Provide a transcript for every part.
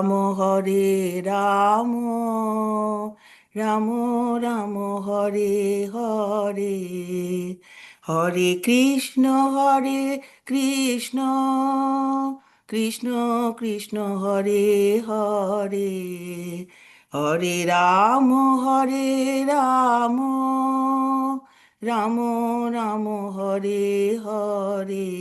রাম হরে রাম রাম রাম হরে হরে হরে কৃষ্ণ কৃষ্ণ কৃষ্ণ কৃষ্ণ হরে হরে হরে রাম রাম রাম হরে হরে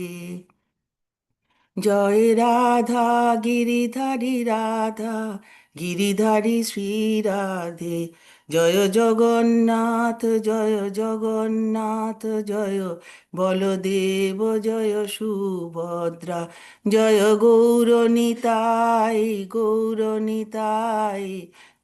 জয় রাধা গিরিধারী রাধা গিরিধারী শ্রী রাধে জয় জগন্নাথ জয় জগন্নাথ জয় বলদেব জয় সুভদ্রা জয় গৌরনিতাই গৌরনিতাই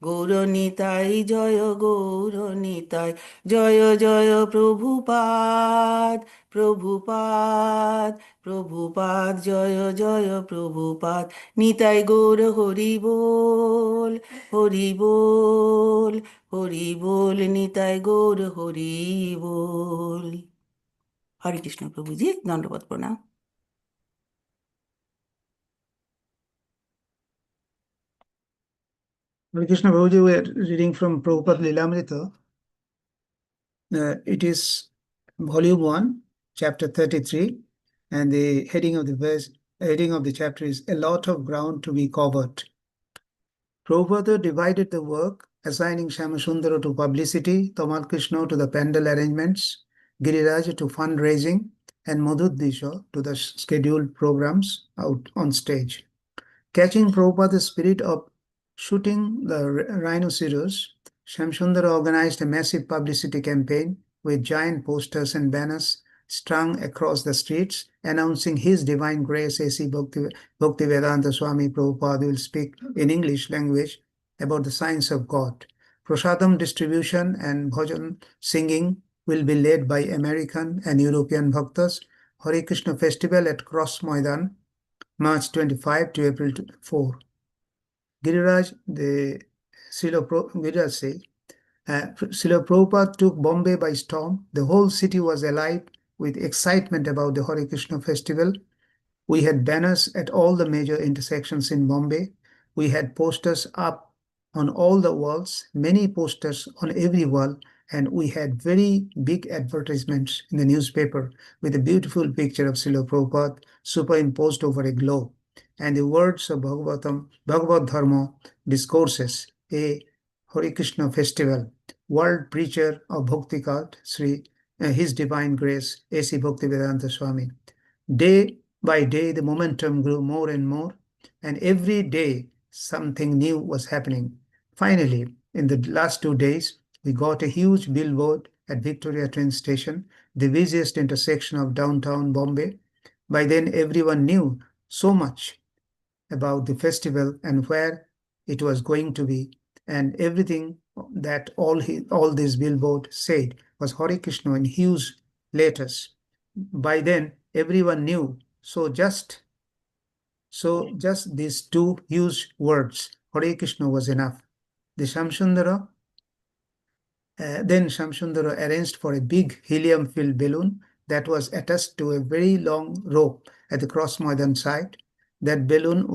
গৌরনিতাই জয় গৌরনিতাই জয় জয় প্রভুপাদ প্রভুপাদ প্রভুপাদ জয় জয় প্রভুপাদ নিতাই গৌর হরি বল হরি বল হরি বল নিতাই গৌর হরি বল। হরে কৃষ্ণ প্রভুজি, দণ্ডবত প্রণাম। Hare Krishna Prabhuji, we are reading from Prabhupada Lilamrita. It is volume 1, chapter 33, and the heading of the chapter is A Lot of Ground to be Covered. Prabhupada divided the work, assigning Shyamasundara to publicity, Tamal Krishna to the pandal arrangements, Giriraj to fundraising, and Madhuddisha to the scheduled programs out on stage. Catching Prabhupada's spirit of shooting the rhinoceros, Shamsundara organized a massive publicity campaign with giant posters and banners strung across the streets announcing His Divine Grace A.C. Bhaktivedanta Swami Prabhupada will speak in English language about the science of God. Prasadam distribution and bhajan singing will be led by American and European bhaktas. Hare Krishna festival at Cross Maidan, March 25 to April 4. Giriraj, Giriraj says, Srila Prabhupada took Bombay by storm. The whole city was alive with excitement about the Hare Krishna festival. We had banners at all the major intersections in Bombay. We had posters up on all the walls, many posters on every wall, and we had very big advertisements in the newspaper with a beautiful picture of Srila Prabhupada superimposed over a globe, and the words of Bhagavad Dharma discourses, a Hare Krishna festival, world preacher of Bhakti cult, His Divine Grace, A.C. Bhaktivedanta Swami. Day by day, the momentum grew more and more, and every day something new was happening. Finally, in the last 2 days, we got a huge billboard at Victoria train station, the busiest intersection of downtown Bombay. By then, everyone knew so much about the festival and where it was going to be, and everything that all this billboard said was Hare Krishna in huge letters. By then, everyone knew. So just these two huge words, Hare Krishna, was enough. The Then Shamsundara arranged for a big helium-filled balloon that was attached to a very long rope at the Cross Maidan side. That balloon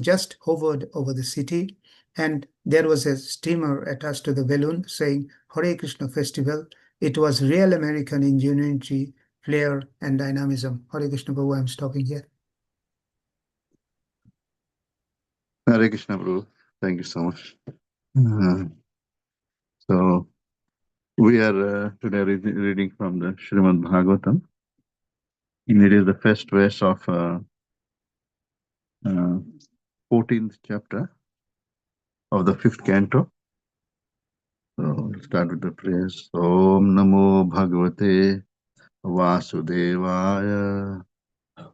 just hovered over the city, and there was a streamer attached to the balloon saying Hare Krishna Festival. It was real American ingenuity, flair, and dynamism. Hare Krishna Prabhu, I'm stopping here. Hare Krishna Prabhu, thank you so much. So we are today reading from the Srimad Bhagavatam. And it is the first verse of 14th chapter of the 5th canto. So we'll start with the praise. Om Namo Bhagavate Vasudevaya.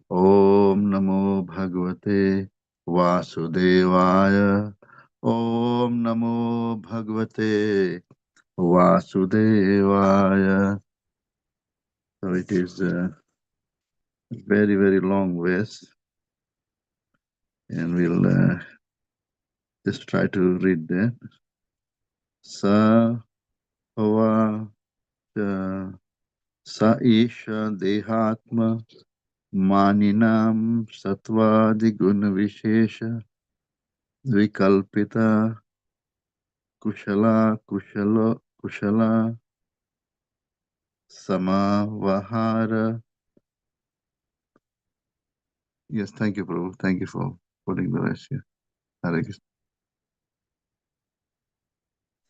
Om Namo Bhagavate Vasudevaya. Om Namo Bhagavate Vasudevaya. So it is a very, very long verse, and we'll just try to read that. Sa Hava Sa Isha Dehatma Maninam Satvadi Guna Vishesha Vikalpita Kushala Samavahara. Yes, thank you, Prabhu. Thank you for putting the rest here. Hare Krishna.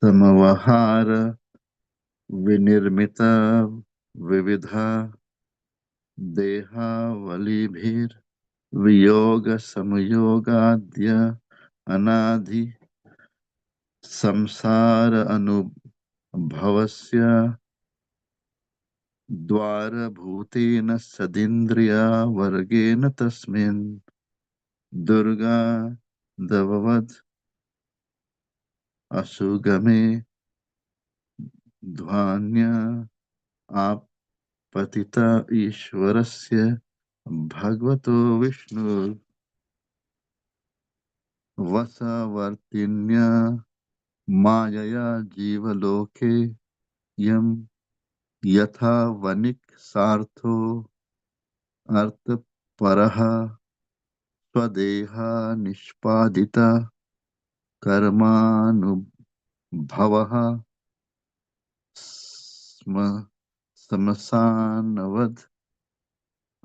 Samavahara Vinirmita Vividha Deha Valibhir Viyoga Samyogadya Anadhi Samsara Anubhavasya Dvarabhuteena Sadindriya Vargena Tasmin Durga Davavad Asugame Dhvanya Apatita Ishwarasya Bhagavato Vishnu Vasavartinya Mayaya Jivaloke Yam Yatha Vanik Sartho Artha Paraha Swadeha Nishpadita Karmanubhavaha Sma Samasanavad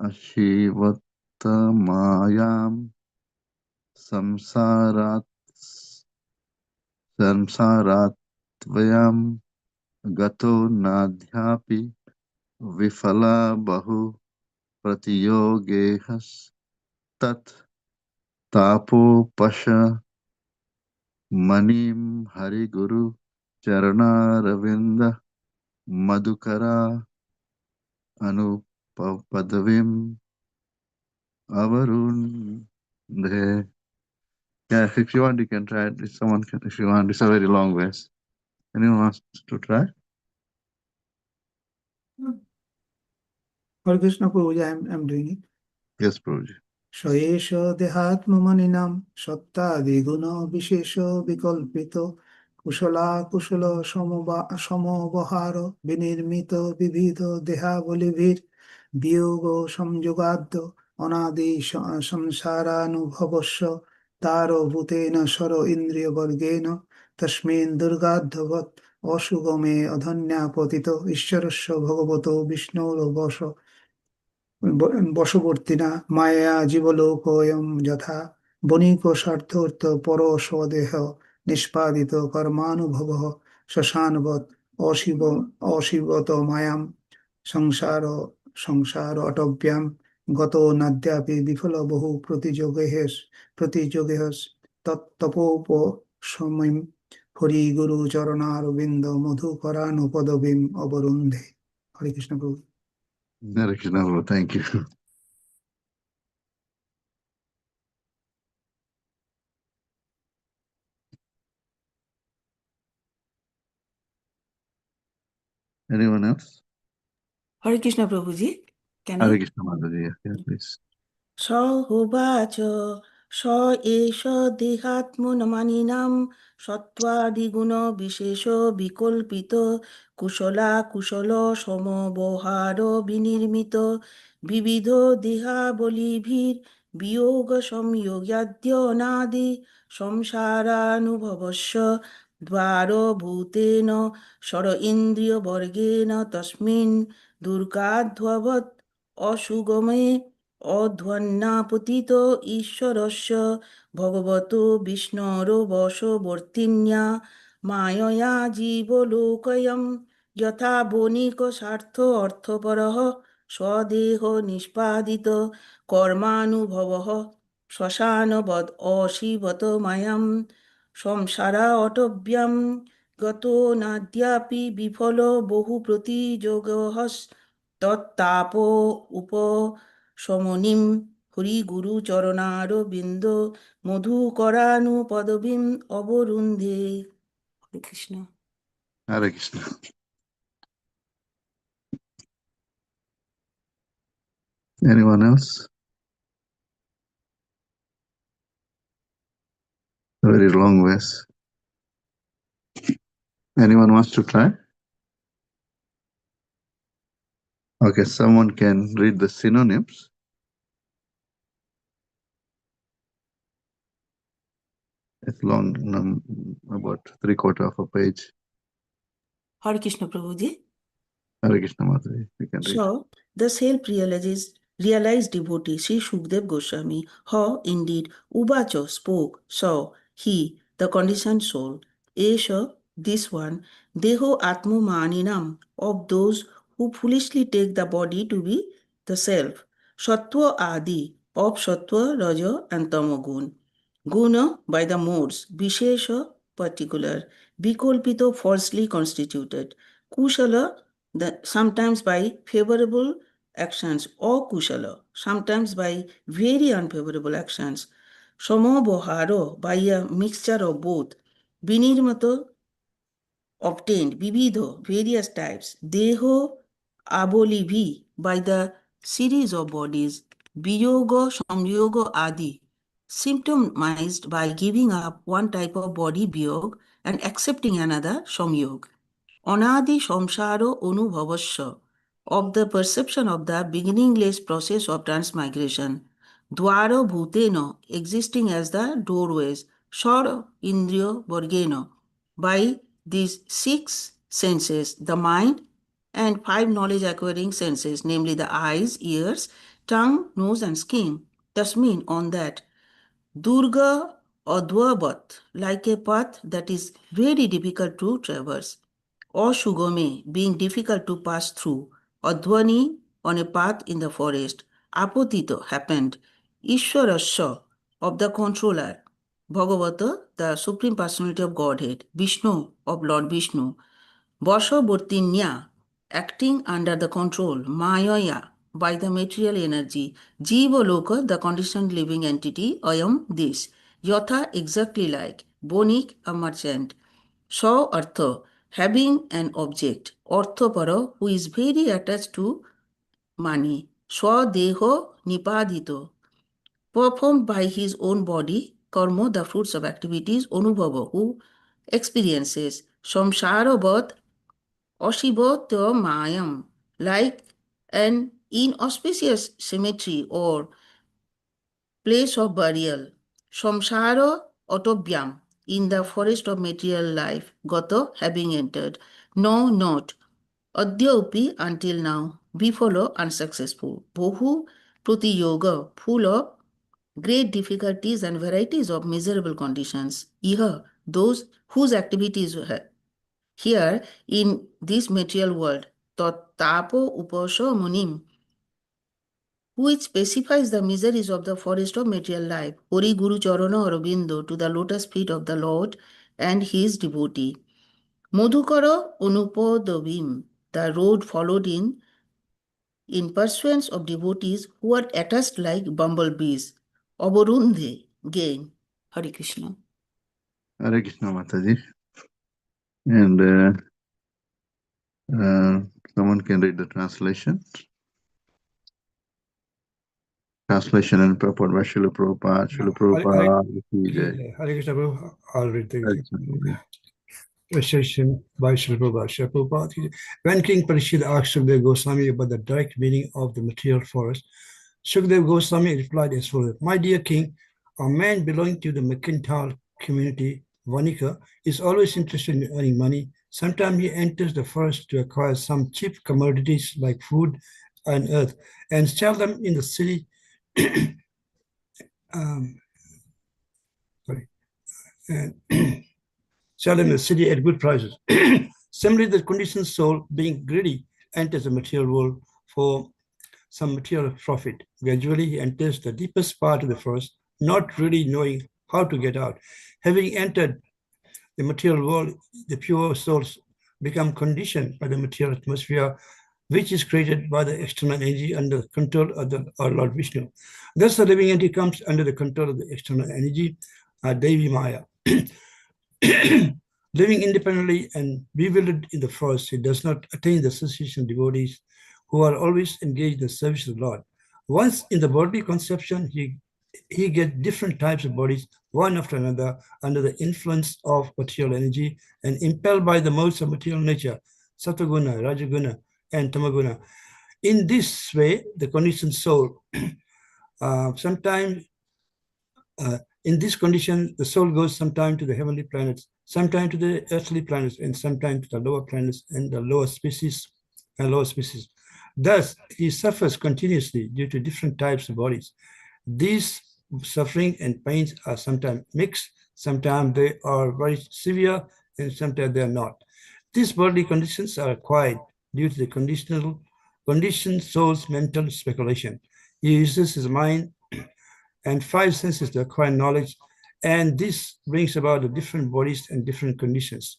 Ashivattamayam Samsarat Samsaratvayam Gato Nadhyapi Vifala Bahu Pratiyogehas Tat Tapo Pasha Manim Hari Guru Charana Ravinda Madhukara Anupadavim Avarun. Yeah, if you want, you can try it. If someone can, if you want, it's a very long verse. Anyone wants to try? Hare Krishna Prabhuji, I'm doing it. Yes, Prabhuji. সয়েষ দেহাত্মমনিনাম সত্তাদিগুণ বিশেষ বিকল্পিত কুশলা কুশল সমবহার বিনির্মিত বিবিধ দেহাবলিভির বিয়োগ সংযোগাদ্য অনাদি সংসারানুভবস্য তার ভূতেন স্বর ইন্দ্রিয় বর্গেন তস্মিন দুর্গাধ্যবৎ অসুগমে অধন্যাপতিত ঈশ্বরস্য ভগবত বিষ্ণুর বশ বশবর্তিনা মায়া জীবলোকোয়ম যথা বণিক স্বার্থর্থ পর স্বদেহ নিষ্পাদিত কর্মানুভব শ্মশানবৎ অশিব অশিবত মায়াম সংসার সংসার অটব্যাম গত নাদ্যাপি বিফল বহু প্রতিযোগেহস তত্তপোপ সমীম হরি গুরু চরণারবিন্দ মধুকরানুপদবিম অবরুন্ধে। হরে কৃষ্ণ প্রভু। Hare Krishna, Prabhu. Thank you. Anyone else? Hare Krishna Prabhuji. Can I? Hare Krishna, Mataji. Yeah, please. स उवाच स एष देहात्मनमानिनां सत्त्वादिगुणविशेषो विकल्पित कुशलाकुशल समव्यवहार विनिर्मित विविधो देहाबलिभिर्वियोगसंयोगाद्यनादि संसारानुभवस्य द्वारभूतेन षड इन्द्रियवर्गेण तस्मिन् दुर्गाध्ववत् असुगमे অধ্বন্যাপতিত ঈশ্বরস্য ভগবতো বিষ্ণোর বশবর্তিন্যা মায়য়া জীবলোকয়ং যথা বণিক স্বার্থ অর্থপরঃ স্বদেহ নিষ্পাদিত কর্মানুভবঃ শ্মশানবৎ অশীবত মায়াম সংসারা অটব্যাম গতো নাদ্যাপি বিফল বহু প্রতিযোগহস তত্তাপ উপ সমনিম হরি গুরু চরণারবিন্দ মধুকরানুপদবিম অবরুন্ধে। হরে Krishna. Hare Krishna. Anyone else? A very long verse. Anyone wants to try? Okay, someone can read the synonyms. . It's long, about 3/4 of a page. Hare Krishna Prabhuji. Hare Krishna Mataji, you can read. So, the realized devotee Sri Shukdev Goswami, how indeed Ubacho spoke, so he, the conditioned soul, Esha, this one, Deho Atmo Maninam, of those who foolishly take the body to be the self, Sattva Adi, of Sattva, Raja and Tamagun, Guna by the modes, Vishesha, particular, Vikolpito, falsely constituted, Kushala, sometimes by favorable actions or kushala, sometimes by very unfavorable actions. Samoboharo, by a mixture of both. Binirmato, obtained, vividho, various types. Deho, abolibhi, by the series of bodies. Biyoga, samyoga, adi, symptomized by giving up one type of body, biyog, and accepting another, samyog. Anadi samsaro anubhavasya, of the perception of the beginningless process of transmigration. Dwara bhutena, existing as the doorways. Shara indriya vargena, by these 6 senses, the mind and 5 knowledge acquiring senses, namely the eyes, ears, tongue, nose, and skin. Tasmin, on that. Durga Advabat, like a path that is very difficult to traverse. Or Shugame, being difficult to pass through. Advani, on a path in the forest. Apotito, happened. Ishwarasya, of the controller. Bhagavata, the Supreme Personality of Godhead. Vishnu, of Lord Vishnu. Vashabortinya, acting under the control. Mayaya, by the material energy. Jiva Loka, the conditioned living entity. Ayam, this. Yatha, exactly like. Bonik, a merchant. Saw Artha, having an object. Arthapara, who is very attached to money. Swadeho Nipadito, performed by his own body. Karma, the fruits of activities. Anubhava, who experiences. Samsara birth, Ashibhata Mayam, like an inauspicious cemetery or place of burial. Samsara Otobhyam, in the forest of material life. Gata, having entered. No, not. Adyapi, until now. Bifalo, unsuccessful. Bohu Pruti Yoga, full of great difficulties and varieties of miserable conditions. Iha, those whose activities here in this material world, tapo upasha munim, which specifies the miseries of the forest of material life, Hori Guru Charana Aurobindo, to the lotus feet of the Lord and his devotee. Madhukara Unupodavim, the road followed in pursuance of devotees who are attached like bumblebees. Aborundhe, gain. Hare Krishna. Hare Krishna Mataji. And someone can read the translation. Translation and purport by Srila Prabhupada. Srila Prabhupada. Hare Krishna Prabhu, I'll read Hare the Krishna. session by Srila Prabhupada. Srila Prabhupada. When King Parikshit asked Shukdev Goswami about the direct meaning of the material forest, Shukdev Goswami replied as follows: My dear king, a man belonging to the mercantile community, Vanika, is always interested in earning money. Sometimes he enters the forest to acquire some cheap commodities like food and earth and sell them in the city. Sell them in the city at good prices. Similarly, the conditioned soul, being greedy, enters the material world for some material profit. Gradually, he enters the deepest part of the forest, not really knowing how to get out. Having entered the material world, the pure souls become conditioned by the material atmosphere, which is created by the external energy under the control of our Lord Vishnu. Thus, the living entity comes under the control of the external energy, Devi Maya. Living independently and bewildered in the forest, he does not attain the association of devotees who are always engaged in the service of the Lord. Once in the bodily conception, he gets different types of bodies, one after another, under the influence of material energy and impelled by the modes of material nature, Sataguna, Rajaguna, and Tamaguna. In this way, the conditioned soul sometimes In this condition, the soul goes sometime to the heavenly planets, sometime to the earthly planets, and sometime to the lower planets and the lower species and lower species. Thus, he suffers continuously due to different types of bodies. These suffering and pains are sometimes mixed, sometimes they are very severe, and sometimes they are not. These bodily conditions are acquired due to the conditioned soul's mental speculation. He uses his mind and five senses to acquire knowledge, and this brings about the different bodies and different conditions.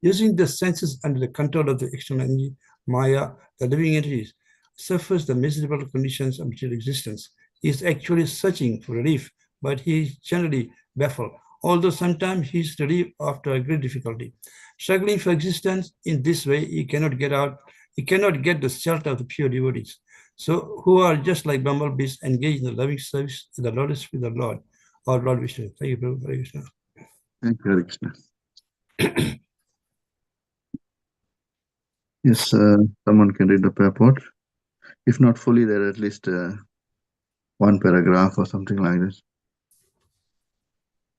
Using the senses under the control of the external energy, Maya, the living entities, suffers the miserable conditions of material existence. He is actually searching for relief, but he is generally baffled, although sometimes he is relieved after a great difficulty. Struggling for existence in this way, he cannot get out, he cannot get the shelter of the pure devotees. So, who are just like bumblebees engaged in the loving service of the Lotus feet of the Lord, or Lord Vishnu. Thank you, Prabhu. Hare Krishna. Thank you, Hare Krishna. Yes, someone can read the purport. If not fully, there are at least one paragraph or something like this.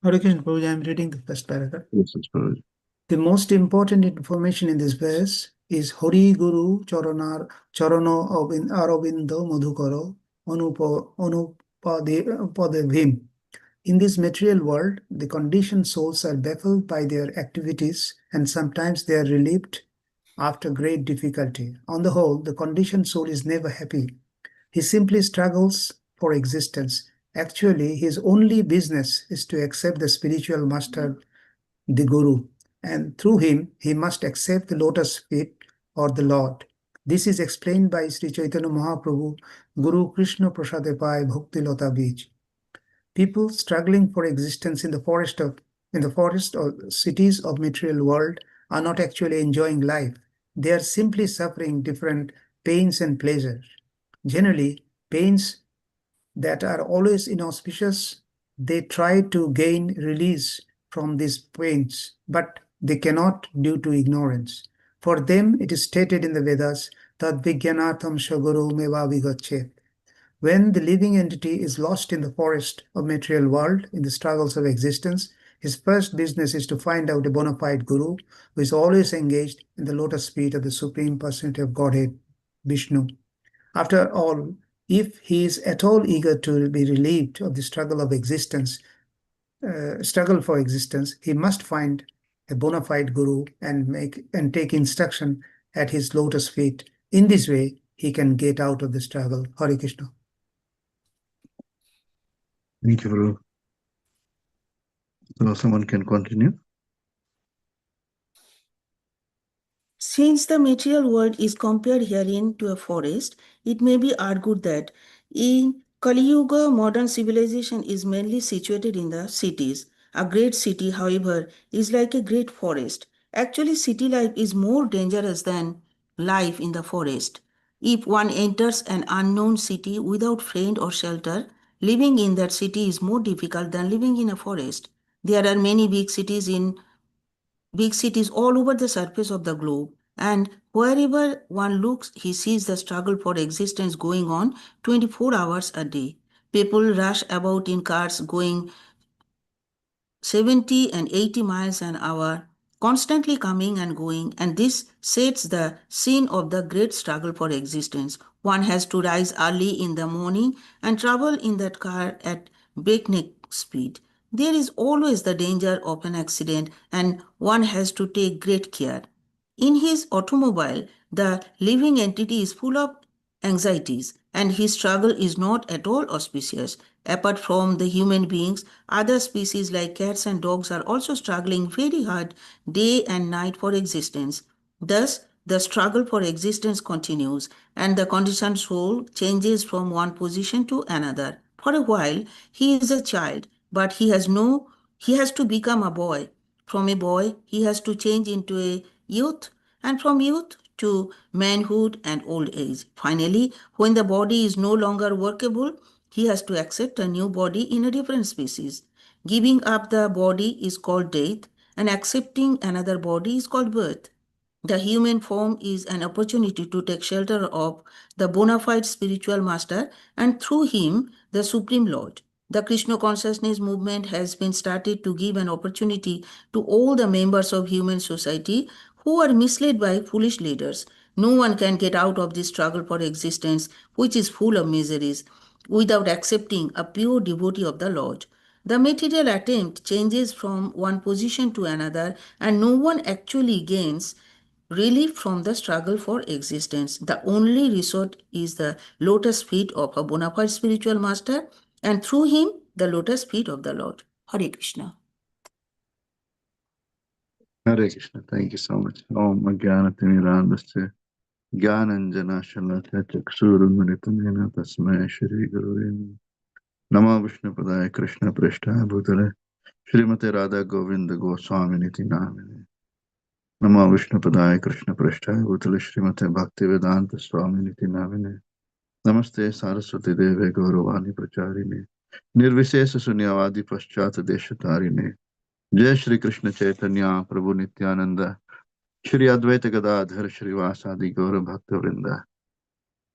Hare Krishna, Prabhuji, I am reading the first paragraph. Yes, it's Prabhuji. The most important information in this verse is Hari Guru Charano Aravindo Madhukaro Anupadevim. In this material world, the conditioned souls are baffled by their activities and sometimes they are relieved after great difficulty. On the whole, the conditioned soul is never happy. He simply struggles for existence. Actually, his only business is to accept the spiritual master, the Guru, and through him, he must accept the lotus feet or the Lord. This is explained by Sri Chaitanya Mahaprabhu, Guru Krishna Prasadepai Bhakti Lata Bij. People struggling for existence in the forest or cities of material world are not actually enjoying life. They are simply suffering different pains and pleasures. Generally, pains that are always inauspicious, they try to gain release from these pains, but they cannot due to ignorance. For them, it is stated in the Vedas, Tad Vijnanatham Shaguru Meva Vigachet. When the living entity is lost in the forest of material world, in the struggles of existence, his first business is to find out a bona fide guru who is always engaged in the lotus feet of the Supreme Personality of Godhead, Vishnu. After all, if he is at all eager to be relieved of the struggle of existence, struggle for existence, he must find a bona fide guru and take instruction at his lotus feet. In this way, he can get out of the struggle. Hare Krishna. Thank you, Prabhu. So someone can continue. Since the material world is compared herein to a forest, it may be argued that in Kali Yuga, modern civilization is mainly situated in the cities. A great city, however, is like a great forest. Actually, city life is more dangerous than life in the forest. If one enters an unknown city without friend or shelter, living in that city is more difficult than living in a forest. There are many big cities all over the surface of the globe, and wherever one looks, he sees the struggle for existence going on 24 hours a day. People rush about in cars going 70 and 80 miles an hour, constantly coming and going, and this sets the scene of the great struggle for existence. One has to rise early in the morning and travel in that car at breakneck speed. There is always the danger of an accident, and one has to take great care. In his automobile, the living entity is full of anxieties, and his struggle is not at all auspicious. Apart from the human beings, other species like cats and dogs are also struggling very hard day and night for existence. Thus, the struggle for existence continues, and the conditioned soul changes from one position to another. For a while, he is a child, but he has to become a boy. From a boy, he has to change into a youth, and from youth to manhood and old age. Finally, when the body is no longer workable, he has to accept a new body in a different species. Giving up the body is called death, and accepting another body is called birth. The human form is an opportunity to take shelter of the bona fide spiritual master and through him, the Supreme Lord. The Krishna consciousness movement has been started to give an opportunity to all the members of human society who are misled by foolish leaders. No one can get out of this struggle for existence, which is full of miseries, without accepting a pure devotee of the Lord. The material attempt changes from one position to another, and no one actually gains relief from the struggle for existence. The only resort is the lotus feet of a bona fide spiritual master, and through him, the lotus feet of the Lord. Hare Krishna. Hare Krishna. Thank you so much. Om Jnanatirmirandasya Jnananjana Shalakya Chaksurunmritamena Tasmai Shri Gurave Namo Vishnu Padaya Krishna Prishta Bhutale Srimate Radha Govinda Goswami Niti Namine Namo Vishnu Padaya Krishna Prishta Bhutale Srimate Bhakti Vedanta Swami Niti Namine Namaste Saraswati Deve Gauravani Pracharine Nirvishesha Sunyavadi Paschat Deshatarine Jai Shri Krishna Chaitanya Prabhu Nityananda Shri Advaita Gadadhar Shrivasadi Gaura Bhakta Vrinda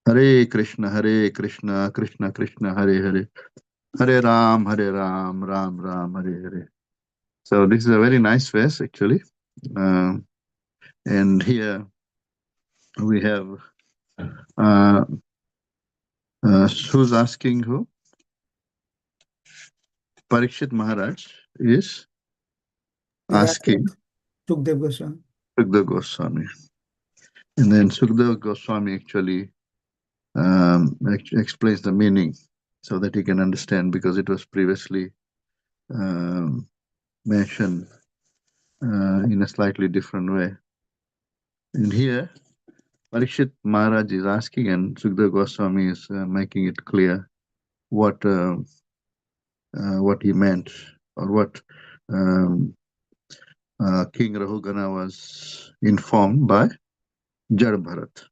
Hare Krishna Krishna Krishna Hare Hare Hare Ram Ram Ram Hare Hare. So this is a very nice verse actually. And here we have who's asking who? Parikshit Maharaj is asking Sukdev Goswami. Sukdev Goswami. And then Sukdev Goswami actually explains the meaning so that he can understand, because it was previously mentioned in a slightly different way. And here, Parikshit Maharaj is asking, and Sukdev Goswami is making it clear what he meant, or what King Rahugana was informed by Jad Bharat.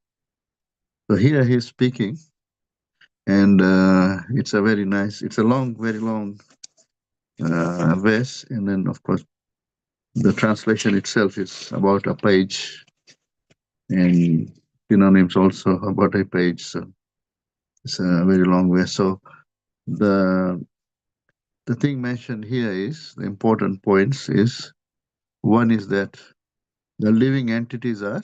So here he is speaking, and it's a very nice, it's a long, very long verse, and then of course the translation itself is about a page, and synonyms also about a page. So it's a very long verse. So the thing mentioned here is, the important points is, one is that the living entities are,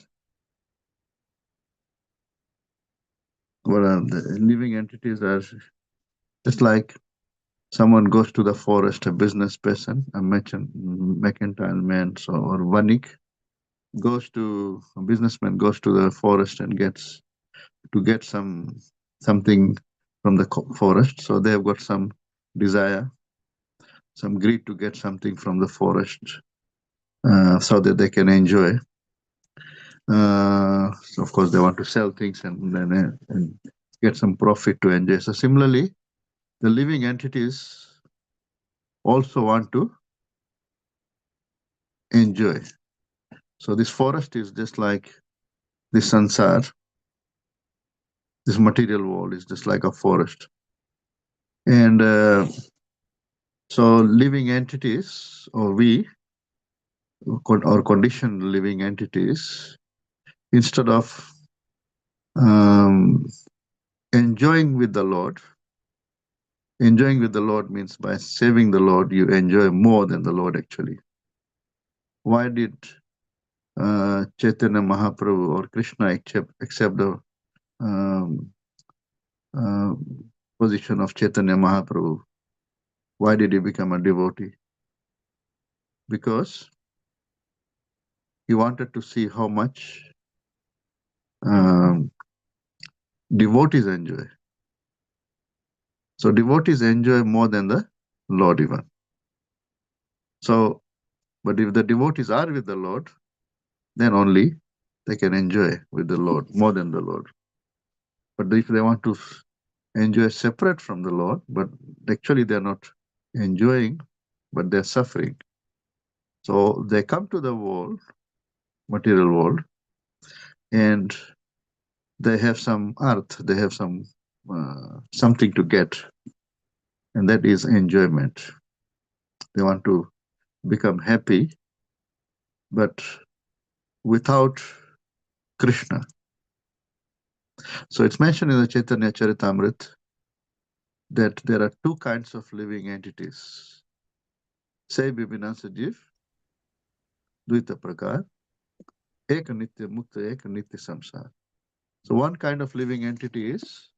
what are the living entities are just like someone goes to the forest, a business person, a mercantile man, so, or vanik, a businessman goes to the forest and gets something from the forest. So they have got some desire, some greed to get something from the forest, so that they can enjoy. So of course they want to sell things and then and get some profit to enjoy. So similarly, the living entities also want to enjoy. So this forest is just like this sansar. This material world is just like a forest. And so living entities, or we, or conditioned living entities, instead of enjoying with the Lord means by saving the Lord, you enjoy more than the Lord actually. Why did Chaitanya Mahaprabhu or Krishna accept the position of Chaitanya Mahaprabhu? Why did he become a devotee? Because he wanted to see how much devotees enjoy. So devotees enjoy more than the Lord even. So, but if the devotees are with the Lord, then only they can enjoy with the Lord, more than the Lord. But if they want to enjoy separate from the Lord, but actually they're not enjoying, but they're suffering. So they come to the world, material world, and they have some earth, they have some something to get, and that is enjoyment. They want to become happy, but without Krishna. So it's mentioned in the Chaitanya Charitamrita that there are two kinds of living entities. Say Bibina Sajiv, Duita Prakar, Ek Nitya Mukta, Ek Nitya Samsar. So one kind of living entity is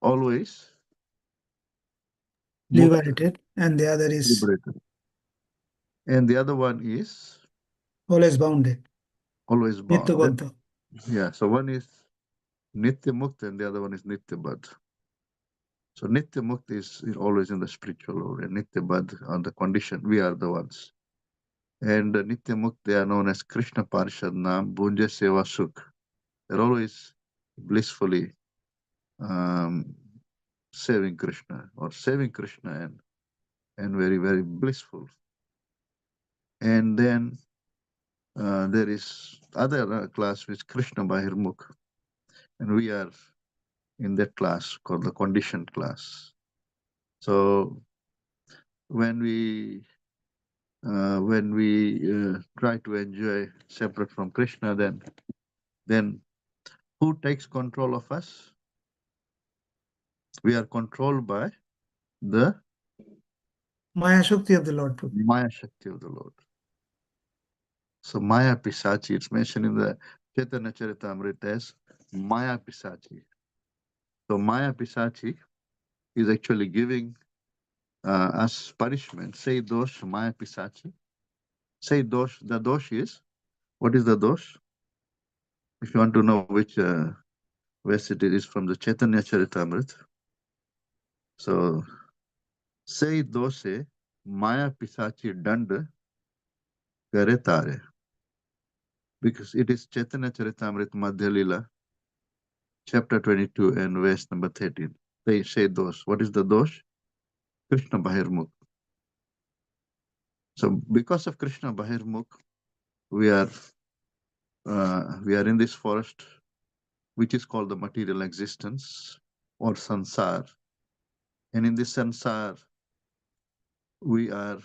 always mukta, liberated, and the other is liberated. And the other one is always bounded. always bound. That- Nityabandha. yeah, so one is Nitya Mukta and the other one is Nitya Bad. So Nitya Mukta is always in the spiritual world, and Nitya Bad on the condition. We are the ones. And Nitya Mukta, they are known as Krishna Parishad Nam, Bunja Seva Sukh. They're always blissfully saving Krishna or saving Krishna and very, very blissful. And then there is other class which Krishna Bahirmukh, and we are in that class called the conditioned class. So when we try to enjoy separate from Krishna, then who takes control of us? We are controlled by the Maya Shakti of the Lord. Maya Shakti of the Lord. So Maya Pisachi, it's mentioned in the Chaitanya Charitamrita as Maya Pisachi. So Maya Pisachi is actually giving us punishment. Say dosh, Maya Pisachi. Say dosh, the dosh is, what is the dosh? If you want to know which verse it is from the Chaitanya Charitamrita. So say doshe, Maya Pisachi dand kare tare. Because it is Chaitanya Charitamrita Madhya Lila, chapter 22 and verse number 13. They say dosh. What is the dosh? Krishna Bahirmukh. So because of Krishna Bahirmukh, we are in this forest, which is called the material existence or sansar. And in this sansar, we are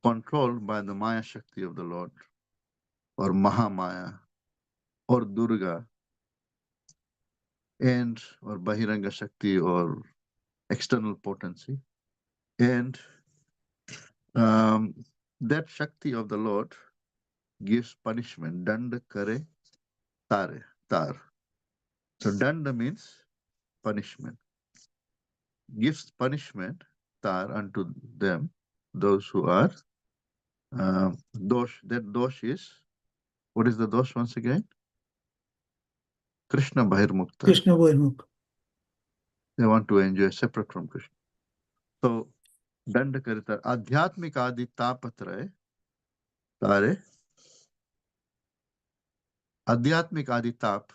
controlled by the Maya Shakti of the Lord, or Mahamaya, or Durga, and or Bahiranga Shakti, or external potency. And that Shakti of the Lord gives punishment. Danda kare tare, tar. So danda means punishment. Gives punishment, tar, unto them, those who are dosh. That dosh is, what is the dosh once again? Krishna Bahirmukta. Krishna Bahirmukh. They want to enjoy separate from Krishna. So danda kare tar. Adhyatmik adi tapatre tare. Adhyatmik adi tap.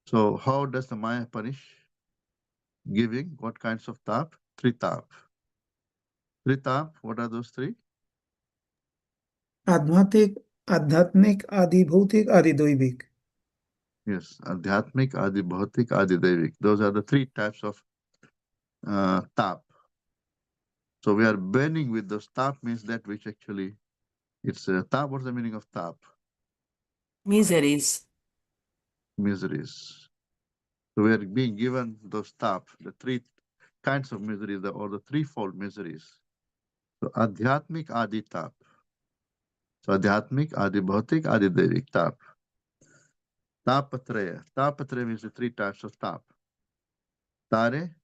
So how does the Maya punish? Giving what kinds of tap? Three tap. Three tap, what are those three? Adhyatik, Adi Bhautik, Adi Doivik. Yes, Adhyatmik, Adi Bhautik, Adi Devik. Those are the three types of tap. So we are burning with those. Tap means that which actually, it's tap. What's the meaning of tap? Miseries. Miseries. So we are being given those tap, the three kinds of miseries, or the threefold miseries. So Adhyatmik, Adi tap. So Adhyatmik, Adi Bhautik, Adi Devik tap. Tapatraya. Tapatraya means the three types of tap. Tare,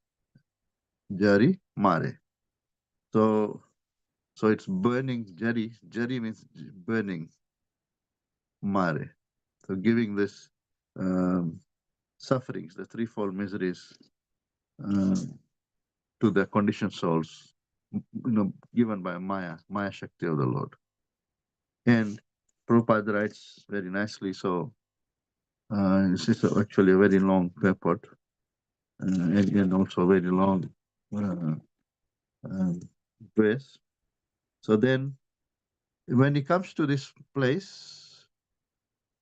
Jari, Mare. So it's burning, Jari. Jari means burning. Mare. So giving this sufferings, the threefold miseries to the conditioned souls, given by Maya Shakti of the Lord. And Prabhupada writes very nicely, so this is actually a very long purport and also very long verse. So then when he comes to this place,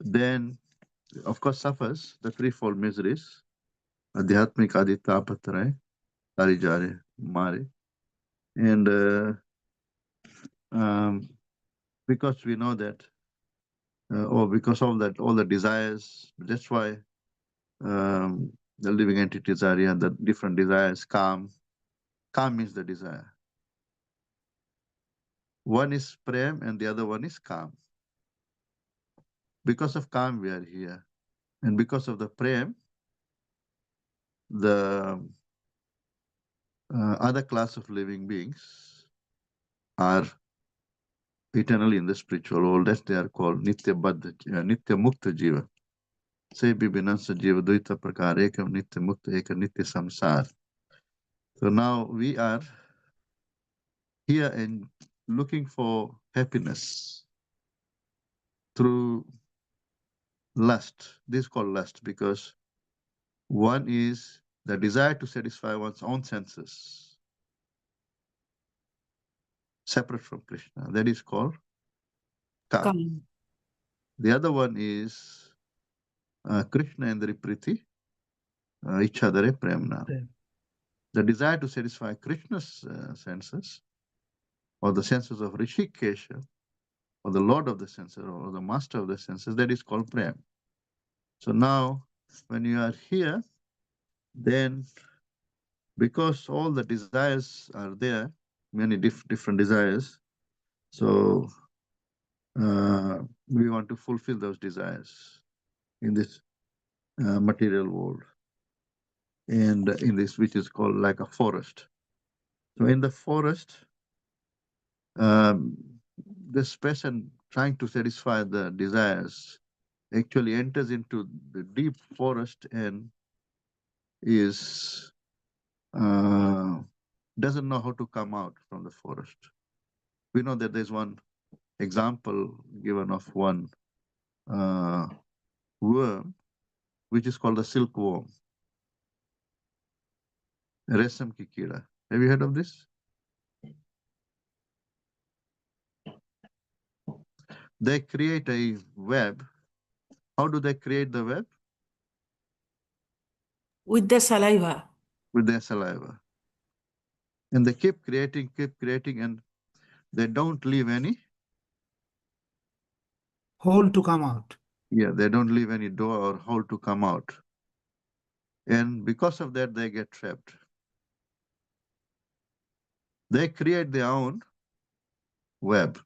then of course suffers the threefold miseries, Adhyatmik Adi Tapatray, Tarijare, Mare. And because we know that, or because of that, all the desires, that's why The living entities are here, the different desires, calm. Calm means the desire. One is prem and the other one is calm. Because of calm, we are here. And because of the prem, the other class of living beings are eternally in the spiritual world. That they are called Nitya Baddha, Nitya Mukta Jiva. Say Bibinansa Jiva Duita Prakar, Ekam Nitya Mukta, Ekam Nitya Samsar. So now we are here and looking for happiness through lust. This is called lust because one is the desire to satisfy one's own senses, separate from Krishna. That is called Kam. Kam. The other one is Krishna and the Priti, Ichhadare Premna. Prem. The desire to satisfy Krishna's senses, or the senses of Rishikesha, or the Lord of the senses, or the Master of the senses, that is called Prem. So now, when you are here, then because all the desires are there, many different desires, so we want to fulfill those desires in this material world, and in this, which is called like a forest. So in the forest, this person trying to satisfy the desires actually enters into the deep forest and is doesn't know how to come out from the forest. We know that there's one example given of one worm, which is called the silkworm, Resam ki kida. Have you heard of this? They create a web. How do they create the web? With the saliva. With their saliva. And they keep creating, and they don't leave any. Hole to come out. Yeah, they don't leave any door or hole to come out. And because of that, they get trapped. They create their own web.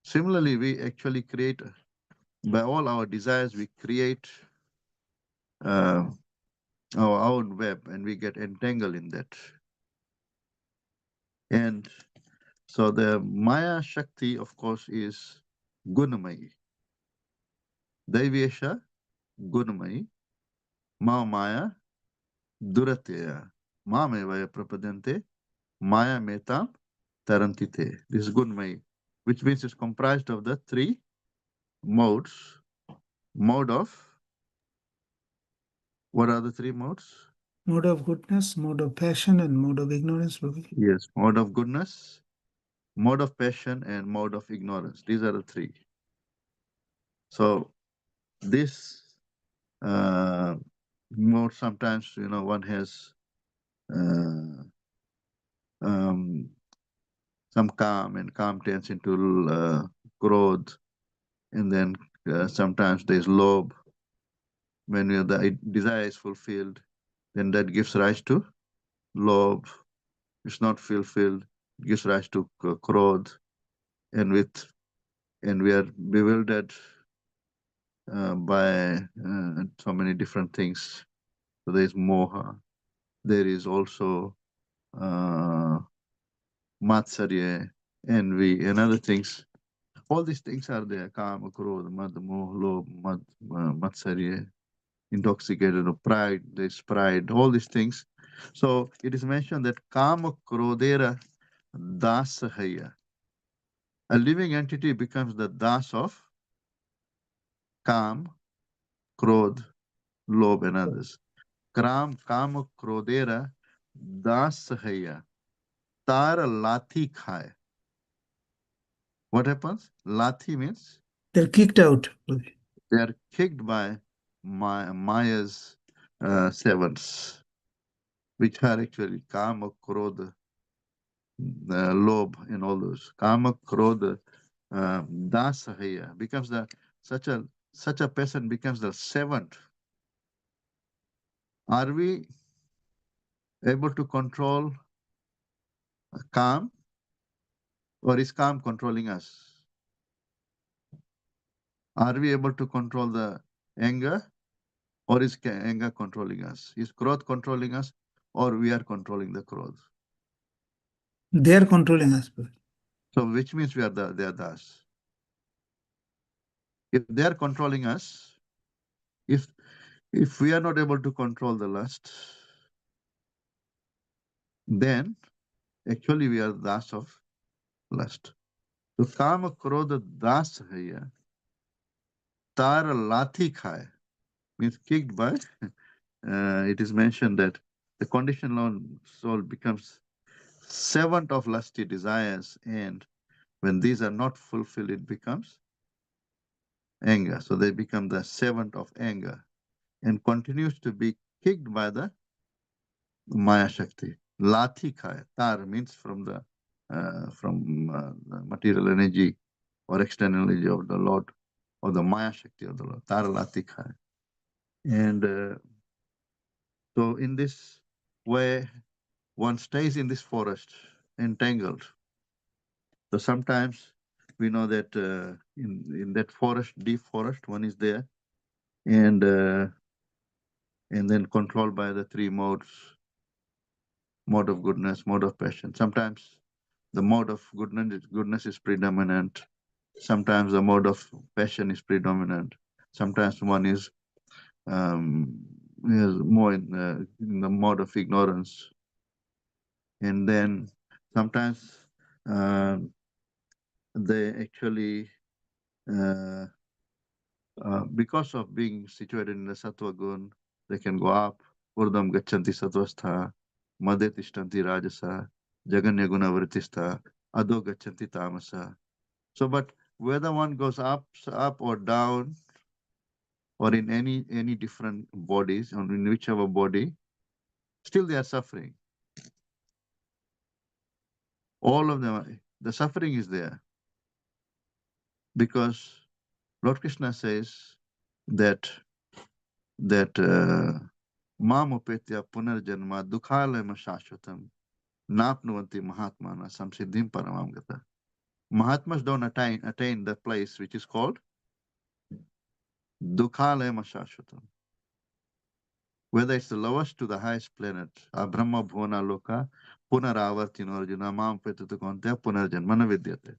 Similarly, we actually create, by all our desires, we create our own web and we get entangled in that. And so the Maya Shakti, of course, is Gunamayi. Daivesha, Gunamayi. Ma Maya, Durateya. Mamevaya Prapadante, Maya Metam Tarantite. This is Gunamayi, which means it's comprised of the three modes. Mode of, what are the three modes? Mode of goodness, mode of passion, and mode of ignorance. Yes, mode of goodness, mode of passion, and mode of ignorance. These are the three. So this mode, sometimes, one has some calm, and calm turns into growth, and then sometimes there's lobe. When the desire is fulfilled, then that gives rise to lobe. It's not fulfilled, it gives rise to krodh, and we are bewildered by so many different things. So there is moha. There is also matsarya, envy, and other things. All these things are there. Kama, krodha, mad, moh, lobh, matsarya, intoxicated of pride, there's pride, all these things. So it is mentioned that kama krodera dasahaya. A living entity becomes the das of kam, krodh, lobh, and others. Kama krodera dasahaya. Tara lathi khai. What happens? Lathi means They're kicked out. they are kicked by Maya's servants, which are actually Kama, Krodha, Lobh, and all those. Kama, Krodha, Dasahaya becomes such a person becomes the servant Are we able to control calm, or is calm controlling us? Are we able to control the anger, or is anger controlling us? Is growth controlling us, or we are controlling the growth? They are controlling us. So which means they are das. If they are controlling us, if we are not able to control the lust, then actually we are das of lust. तो काम क्रोध दास है ये तार लाठी खाए means kicked by it is mentioned that the conditional soul becomes servant of lusty desires, and when these are not fulfilled it becomes anger. So they become the servant of anger and continues to be kicked by the Maya Shakti. Lathi khai. Tar means from the material energy or external energy of the Lord, or the Maya Shakti of the Lord. Tar Lathi khai. And so in this way, one stays in this forest entangled. So sometimes we know that in that forest, deep forest, one is there, and then controlled by the three modes: mode of goodness, mode of passion. Sometimes the mode of goodness is predominant. Sometimes the mode of passion is predominant. Sometimes one is more in the mode of ignorance. And then sometimes they actually, because of being situated in the sattva gun, they can go up. Urdam gachanti sattvastha, madhe tishtanti rajasa, jaganya gunavritistha, adho gachanti tamasa. So, but whether one goes up or down, or in any different bodies, or in whichever body, still they are suffering. All of them, the suffering is there. Because Lord Krishna says that Mam upetya punarjanma dukhalayam shashvatam napnuvanti mahatmana samsiddhim paramam gata. Mahatmas don't attain the place which is called dukhalayam shashvatam. Whether it's the lowest to the highest planet, Brahma Bhuvana Loka, Punaravartino Arjuna, Mam Petata Konte, Punarjanmana Vidyate.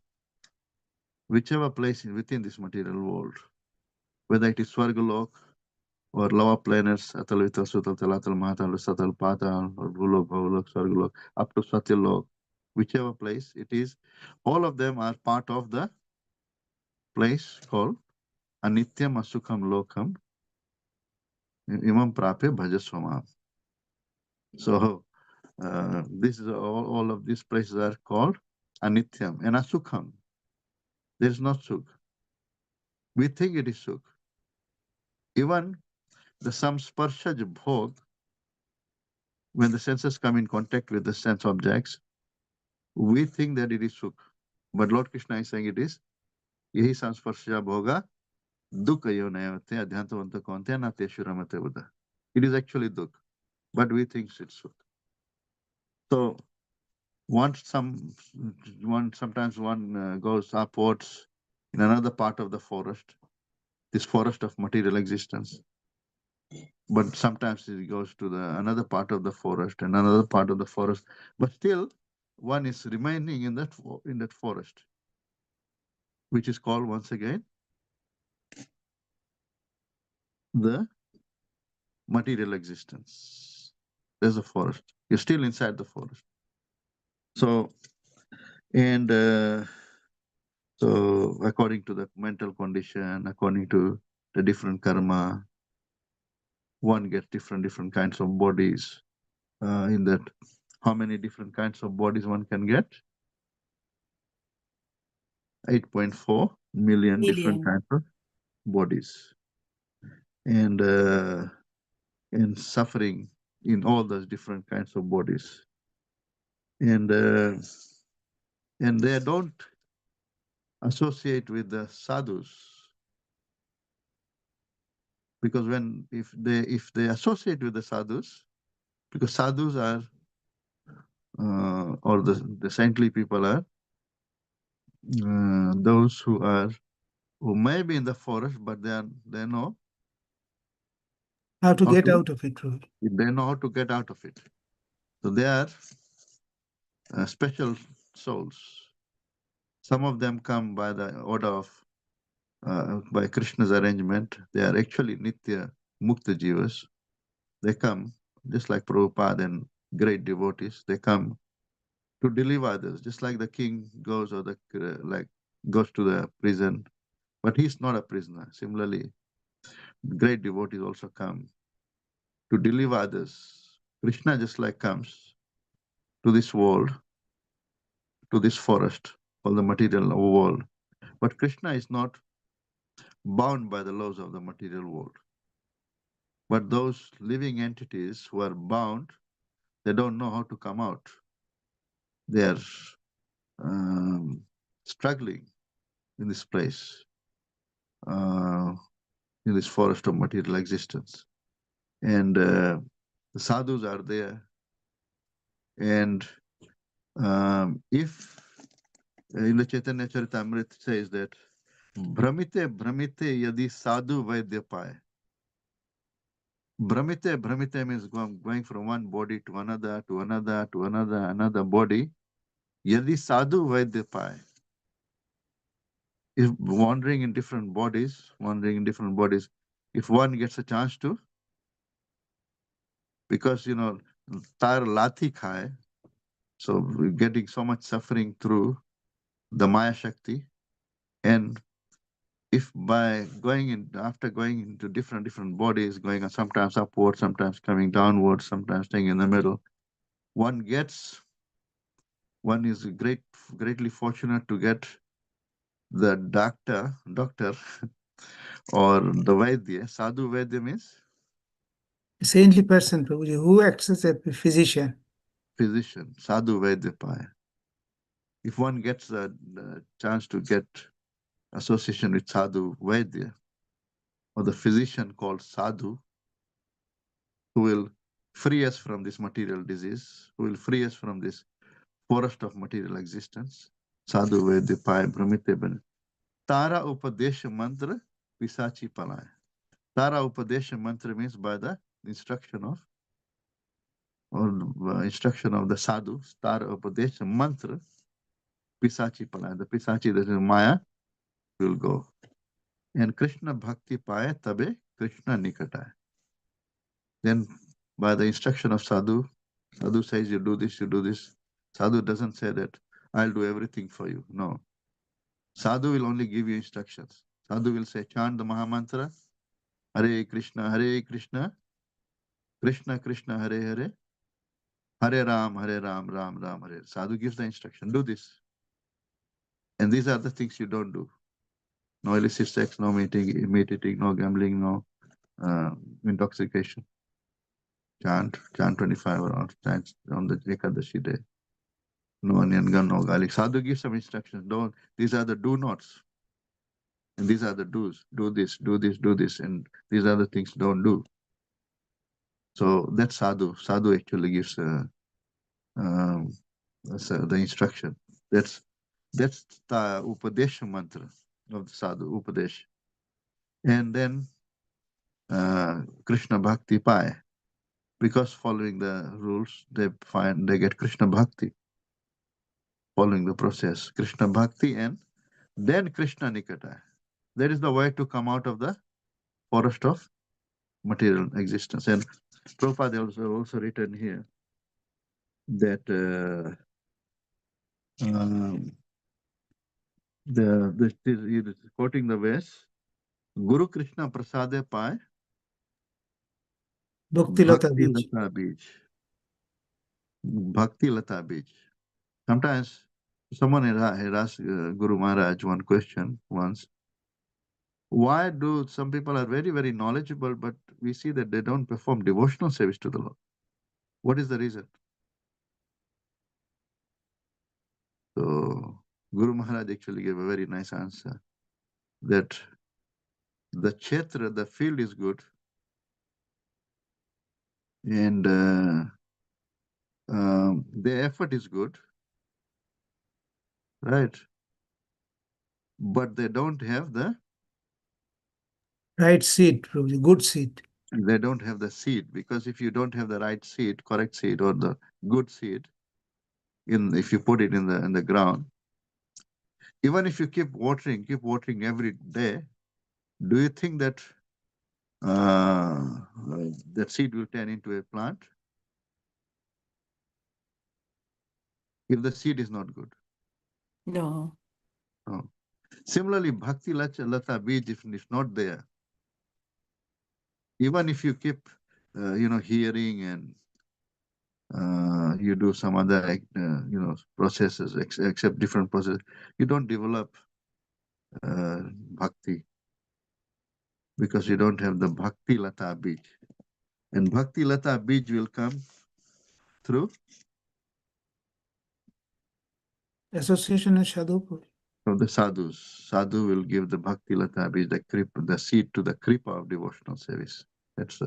Whichever place within this material world, whether it is Swargalok or lower planets, Atal Vital Sutal Talatal Mahatal Satal Patal, or Bhulok, Bhavulok, Swargalok, up to Satyalok, whichever place it is, all of them are part of the place called Anityam Asukham Lokam Imam Prape Bhajaswamam. So this is all of these places are called Anityam and Asukham. There is no Sukh. We think it is Sukh. Even the samsparshaj bhog, when the senses come in contact with the sense objects, we think that it is Sukh. But Lord Krishna is saying it is Yehi samsparshaj bhoga dukha yonayate adhyantavanta konte nateshuramate buddha. It is actually Dukh, but we think it's Sukh. So sometimes one goes upwards in another part of the forest, this forest of material existence. But sometimes it goes to another part of the forest and another part of the forest. But still, one is remaining in that forest, which is called once again the material existence. There's a forest. You're still inside the forest. So, and so according to the mental condition, according to the different karma, one gets different kinds of bodies. In that, how many different kinds of bodies one can get? 8.4 million different kinds of bodies, and suffering in all those different kinds of bodies, and they don't associate with the sadhus. Because if they associate with the sadhus, because sadhus are or the saintly people are those who may be in the forest, but they know How to how get to out of it, Lord. they know how to get out of it. So they are special souls. Some of them come by the order of by Krishna's arrangement. They are actually Nitya Mukta Jivas. They come just like Prabhupada and great devotees. They come to deliver others, just like the king goes or goes to the prison, but he's not a prisoner. Similarly, great devotees also come to deliver others. Krishna just like comes to this world, to this forest called the material world. But Krishna is not bound by the laws of the material world. But those living entities who are bound, they don't know how to come out. They are struggling in this place, in this forest of material existence. And the sadhus are there. And if in the Chaitanya Charitamrita says that Brahmite Brahmite Yadi Sadhu Vaidya Pai. Brahmite means going from one body to another, to another, to another body. Yadi Sadhu Vaidya Pai. If wandering in different bodies, if one gets a chance to, because tar lathi khai, so we're getting so much suffering through the Maya Shakti, and if by after going into different bodies, going sometimes upward, sometimes coming downward, sometimes staying in the middle, one is greatly fortunate to get the doctor or the Vaidya. Sadhu Vaidya means A saintly person, Prabhuji, who acts as a physician. physician, Sadhu Vaidya Pai. If one gets the chance to get association with Sadhu Vaidya, or the physician called Sadhu, who will free us from this material disease, who will free us from this forest of material existence, Sadhu Vaidya Pai Brahmite Ben. Tara Upadesha Mantra Pisachi Palaya. Tara Upadesha Mantra means by the instruction of the sadhu. Tara Upadesha Mantra Pisachi Palaya. The Pisachi, that is Maya, will go. And Krishna Bhakti Paya Tabe Krishna Nikata. Then by the instruction of sadhu says you do this, you do this. Sadhu doesn't say that I'll do everything for you. No. Sadhu will only give you instructions. Sadhu will say, chant the Mahamantra, Hare Krishna, Krishna Krishna, Hare Hare, Hare Ram, Ram Ram, Hare. Sadhu gives the instruction, do this. And these are the things you don't do. No illicit sex, no meat eating, no gambling, no intoxication. Chant 25 or chant on the Ekadashi day. No onion gun, no garlic. Sadhu gives some instructions. These are the do nots. And these are the do's. Do this, do this, do this. And these are the things don't do. So that's sadhu. Sadhu actually gives the instruction. That's the Upadesha mantra of the sadhu, Upadesh. And then Krishna Bhakti Pai. Because following the rules, they get Krishna Bhakti. Following the process, Krishna Bhakti, and then Krishna Nikata. That is the way to come out of the forest of material existence. And Prabhupada also written here that he is quoting the verse, Guru Krishna Prasade Pai Bhakti Lata Bhakti Bij. Lata Bij. Bhakti Lata Bij. Sometimes someone had asked Guru Maharaj one question once. Why do some people are very, very knowledgeable, but we see that they don't perform devotional service to the Lord? What is the reason? So Guru Maharaj actually gave a very nice answer that the kshetra, the field is good, and the effort is good, right? But they don't have the Right seed, Prabhuji, good seed. seed, because if you don't have the right seed, correct seed, or the good seed, if you put it in the ground, even if you keep watering every day, do you think that that seed will turn into a plant if the seed is not good? No. No. Similarly, bhakti lata bij, if not there, even if you keep hearing and you do some other processes, except different processes, you don't develop bhakti, because you don't have the bhakti lata bij. And bhakti lata bij will come through Association and sadhu, Prabhuji. from the sadhus. Sadhu will give the bhakti lata bij, the seed to the kripa of devotional service. That's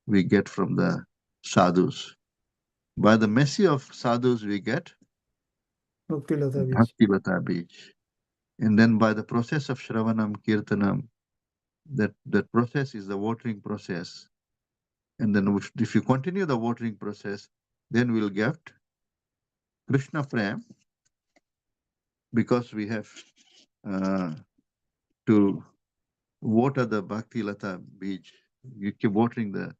we get from the sadhus. By the mercy of sadhus, we get Bhakti Lata Bij. bhakti lata bij. And then by the process of Shravanam, Kirtanam, that process is the watering process. And then if you continue the watering process, then we'll get Krishna Prem, because we have to water the Bhakti Lata Bij. You keep watering the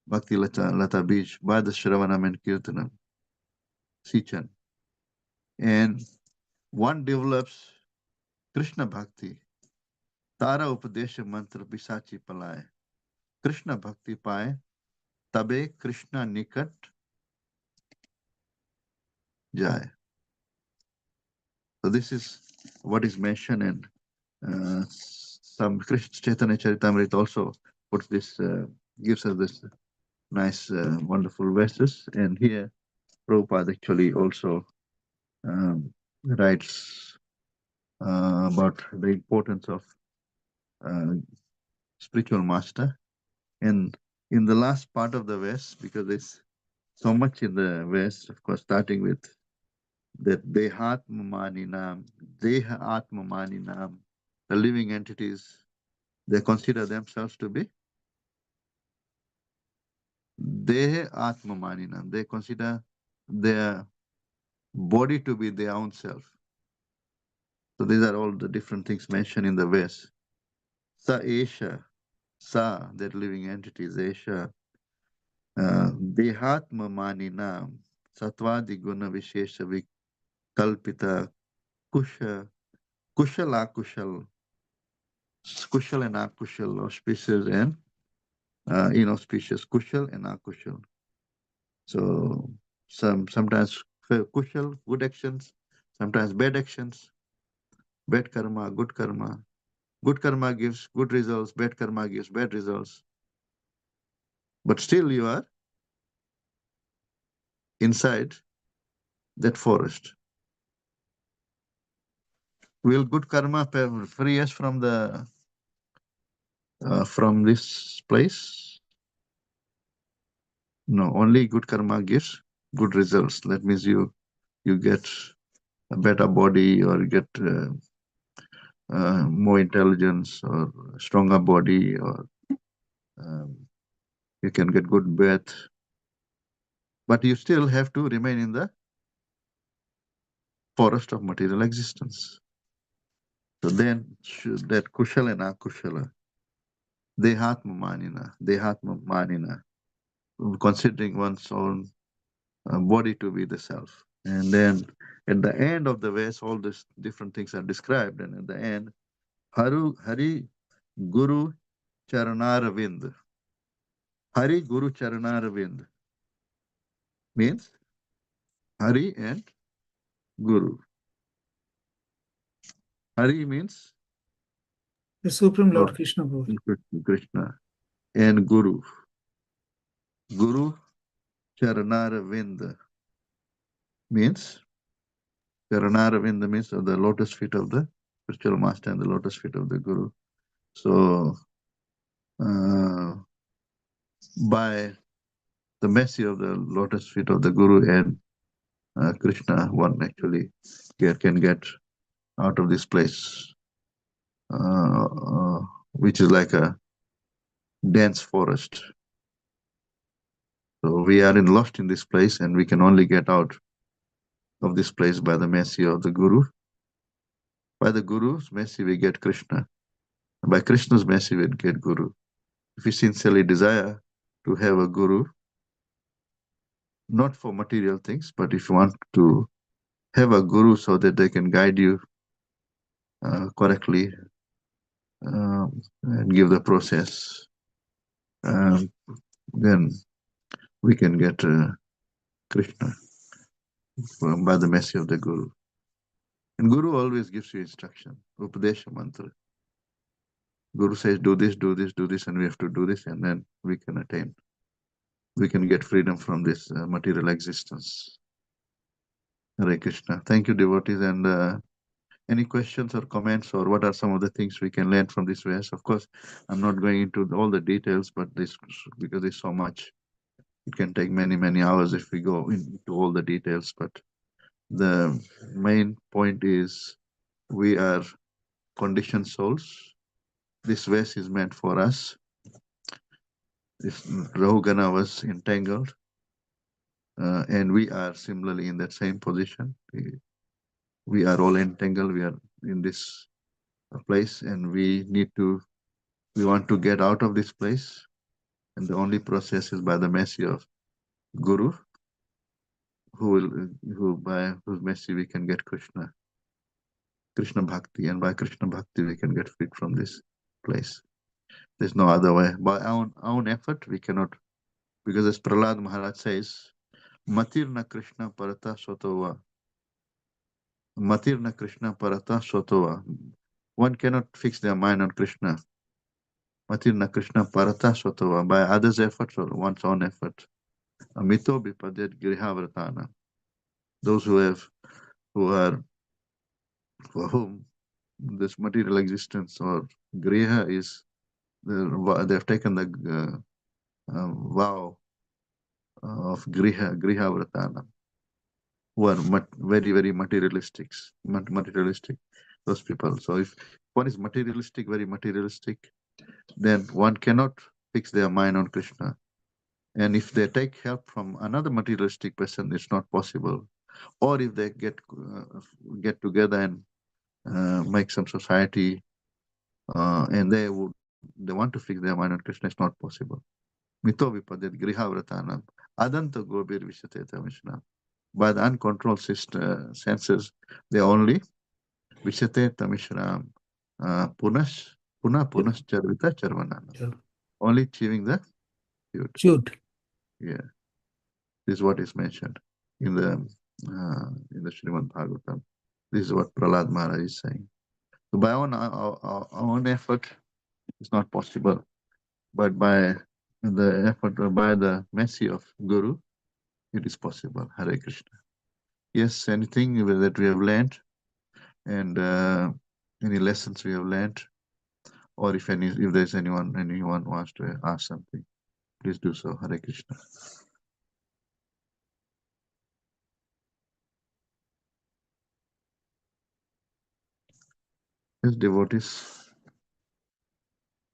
Bhakti Lata Bij by the Shravanam and Kirtanam, Sichan. And one develops Krishna Bhakti. Tara Upadesha Mantra Pisachi Palaya. Krishna Bhakti Paye, Tabe Krishna Nikat Jai. So this is what is mentioned, and some Krishna Chaitanya Charitamrita also puts this, gives us this nice, wonderful verses. And here Prabhupada actually also writes about the importance of spiritual master. And in the last part of the verse, because there's so much in the verse, of course, starting with that Dehatmamaninam, the living entities, they consider themselves to be Dehatmamaninam. They consider their body to be their own self. So these are all the different things mentioned in the verse. Sa Esha, Sa, that living entities, Esha, Dehatmamaninam, Satvadi Guna Vishesha Vikalpita, Kusha, Kushal Akushal, Kushal and Akushal, auspicious and inauspicious, Kushal and Akushal. So sometimes Kushal, good actions, sometimes bad actions, bad karma, good karma. Good karma gives good results, bad karma gives bad results. But still you are inside that forest. Will good karma free us from this place? No, only good karma gives good results. That means you get a better body, or you get more intelligence, or stronger body, or you can get good breath. But you still have to remain in the forest of material existence. So then that kushala and akushala, dehatma manina, considering one's own body to be the self. And then at the end of the verse, all these different things are described. And at the end, Hari Guru Charanaravind. Hari Guru Charanaravind means Hari and Guru. Hari means The Supreme Lord God, Krishna, Prabhuji. Krishna, and Guru. Guru Charanaravind means of the lotus feet of the spiritual master and the lotus feet of the Guru. So by the mercy of the lotus feet of the Guru and Krishna, one actually can get out of this place, which is like a dense forest. So we are lost in this place, and we can only get out of this place by the mercy of the Guru. By the Guru's mercy, we get Krishna. By Krishna's mercy, we get Guru. If we sincerely desire to have a Guru, not for material things, but if you want to have a Guru so that they can guide you correctly and give the process, then we can get Krishna by the mercy of the Guru. And Guru always gives you instruction, Upadesha mantra. Guru says, do this, do this, do this, and we have to do this, and then we can attain. We can get freedom from this material existence. Hare Krishna. Thank you, devotees. And any questions or comments, or what are some of the things we can learn from this verse? Of course, I'm not going into all the details, but this, because there's so much, it can take many, many hours if we go into all the details. But the main point is we are conditioned souls. This verse is meant for us. If Rahugana was entangled, and we are similarly in that same position. We are all entangled. We are in this place, and we want to get out of this place. And the only process is by the mercy of Guru, by whose mercy we can get Krishna Bhakti, and by Krishna Bhakti we can get freed from this place. There's no other way. By our own effort, we cannot, because as Prahlad Maharaj says, Matirna Krishna Parata Sotova. Matirna Krishna Parata Sotova. One cannot fix their mind on Krishna. Matirna Krishna Parata Sotova, by others' efforts or one's own effort. Amito Bipadet Grihavratana. Those for whom this material existence or Griha is, they have taken the vow of Grihavratana, who are very, very materialistic, those people. So if one is materialistic, very materialistic, then one cannot fix their mind on Krishna. And if they take help from another materialistic person, it's not possible. Or if they get together and make some society, and they want to fix their mind on Krishna, it's not possible. Mito vipadet grihavratanam adanta gobir vishateta mishna. By the uncontrolled senses, they only vishateta mishram puna charvita charvanana. Only achieving the Shoot. Yeah, this is what is mentioned in the Srimad Bhagavatam. This is what Prahlad Maharaj is saying. So by our own effort, it's not possible. But by the effort, by the mercy of Guru, it is possible. Hare Krishna. Yes, anything that we have learned, and any lessons we have learned, or if there's anyone wants to ask something, please do so. Hare Krishna. Yes, devotees.